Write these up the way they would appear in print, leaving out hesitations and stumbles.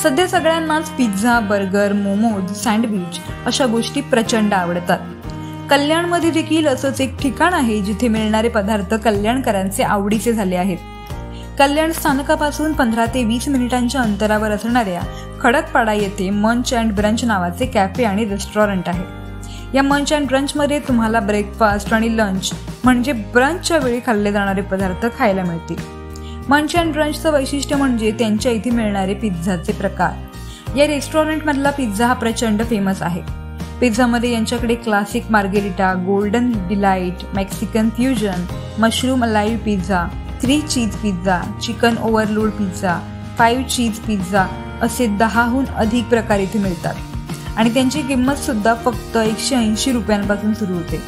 सध्या सगळ्यांनाच pizza, burger, momos, sandwich अशा गोष्टी प्रचंड आवडतात। कल्याणमध्ये देखील असंच एक ठिकाण आहे जिथे मिळणारे पदार्थ कल्याणकरांचे आवडीचे झाले आहेत। कल्याण स्थानकापासून 15 ते 20 मिनिटांच्या अंतरावर असणाऱ्या खडकपाडा येथे मंच अँड ब्रंच नावाचे कॅफे आणि रेस्टॉरंट आहे। या मंच अँड ब्रंचमध्ये तुम्हाला ब्रेकफास्ट आणि लंच म्हणजे ब्रंचच्या वेळी खाल्ले जाणारे पदार्थ खायला मिळतील। मंच अँड ब्रंचचं वैशिष्ट्य म्हणजे त्यांच्या इथे मिळणारे पिझ्झाचे प्रकार। या रेस्टॉरंटमधला पिझ्झा हा प्रचंड फेमस आहे। पिझ्झामध्ये यांच्याकडे classic margherita, golden delight, Mexican fusion, mushroom alive pizza, 3 cheese pizza, chicken overload pizza, 5 cheese pizza असे 10हून अधिक प्रकार इथे मिळतात आणि त्यांची किंमत सुद्धा फक्त 180 रुपयांपासून सुरू होते।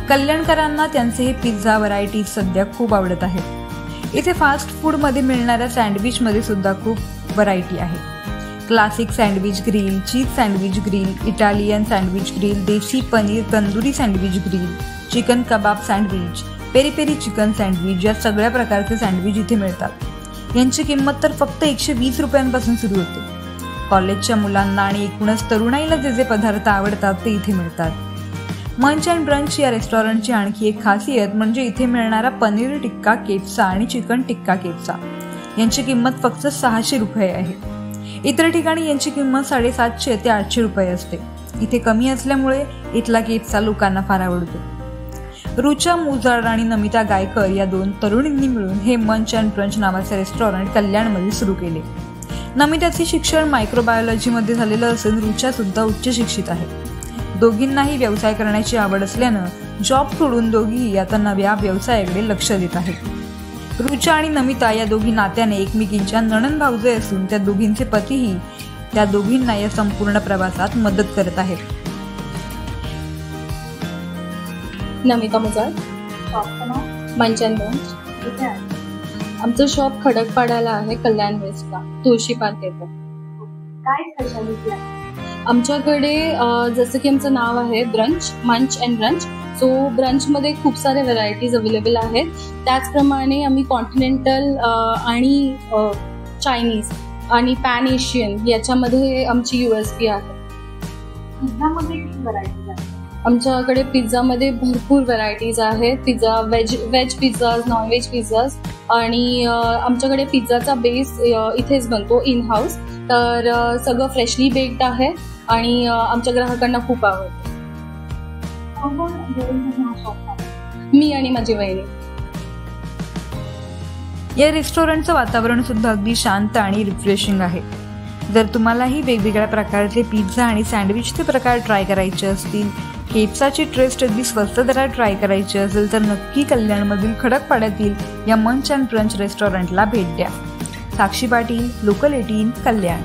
कल्याणकरांना त्यांचे हे पिझ्झा व्हरायटी सध्या खूप आवडत आहेत। इथे फास्ट फूडमध्ये मिळणाऱ्या सँडविचमध्ये सुद्धा खूप व्हरायटी आहे। Classic sandwich grill, cheese sandwich grill, Italian sandwich grill, देशी paneer tandoori sandwich grill, chicken kebab sandwich, peri peri chicken sandwich या सगळ्या प्रकारचे सँडविच इथे मिळतात। यांची किंमत तर फक्त 120 रुपयांपासून सुरू होते। कॉलेजच्या मुलांना आणि एकूणच तरुणाईला जे जे पदार्थ आवडतात ते इथे मिळतात। मंच अँड ब्रंच या रेस्टॉरंटची आणखी एक खासियत म्हणजे इथे मिळणारा पनीर टिक्का केफ्सा आणि चिकन टिक्का केफ्सा यांची किंमत फक्त 600 रुपये आहे। इतर ठिकाणी यांची किंमत 750 ते 800 रुपये असते। इथे कमी असल्यामुळे इथला केफ्सा लोकांना फार आवडतो। रुचा मुजाड आणि नमिता गायकर या 2 तरुणींनी मिळून हे मंच अँड ब्रंच नावाचे रेस्टॉरंट कल्याणमध्ये सुरू केले। नमिताचे शिक्षण मायक्रोबायोलॉजीमध्ये झालेलं असून रुचा सुद्धा उच्च शिक्षित आहे। दोघींनाही व्यवसाय करण्याची आवड असल्यानं जॉब सोडून दोघीही आता नव्या व्यवसायाकडे लक्ष देत आहेत। रुचा आणि नमिता या दोघी नात्याने एकमेकींच्या नणंद भावजय असून त्या दोघींचे पतीही त्या दोघींना या संपूर्ण प्रवासात मदत करत आहेत। नमिता मुजाड, मंच अँड ब्रंच। आमचं शॉप खडकपाड्याला आहे, कल्याण वेस्टला, तुळशी पार्क येथे। काय स्पेशालिटी आहे आमच्याकडे? जसं की आमचं नाव आहे ब्रंच, मंच अँड ब्रंच। सो ब्रंचमध्ये खूप सारे व्हरायटीज अवेलेबल आहेत। त्याचप्रमाणे आम्ही कॉन्टिनेंटल आणि चायनीज आणि पॅन एशियन याच्यामध्ये आमची USP आहे। पिझ्झामध्ये किती व्हरायटीज आहेत? आमच्याकडे पिझ्झामध्ये भरपूर व्हरायटीज आहेत। Pizza veg pizzas, non veg pizzas आणि आमच्याकडे पिझ्झाचा बेस इथेच बनतो इन हाऊस। तर सगळं फ्रेशली बेक्ड आहे आणि आमच्या ग्राहकांना खूप आवडतं। मी आणि माझी वहिनी। या रेस्टॉरंटचं वातावरण सुद्धा अगदी शांत आणि रिफ्रेशिंग आहे। जर तुम्हालाही वेगवेगळ्या प्रकारचे पिझ्झा आणि सँडविचचे प्रकार ट्राय करायचे असतील, केफ्साची टेस्ट अगदी स्वस्त दरात ट्राय करायची असेल तर नक्की कल्याणमधील खडकपाड्यातील या मंच अँड ब्रंच रेस्टॉरंटला भेट द्या। साक्षी पाटील, लोकल 18, कल्याण।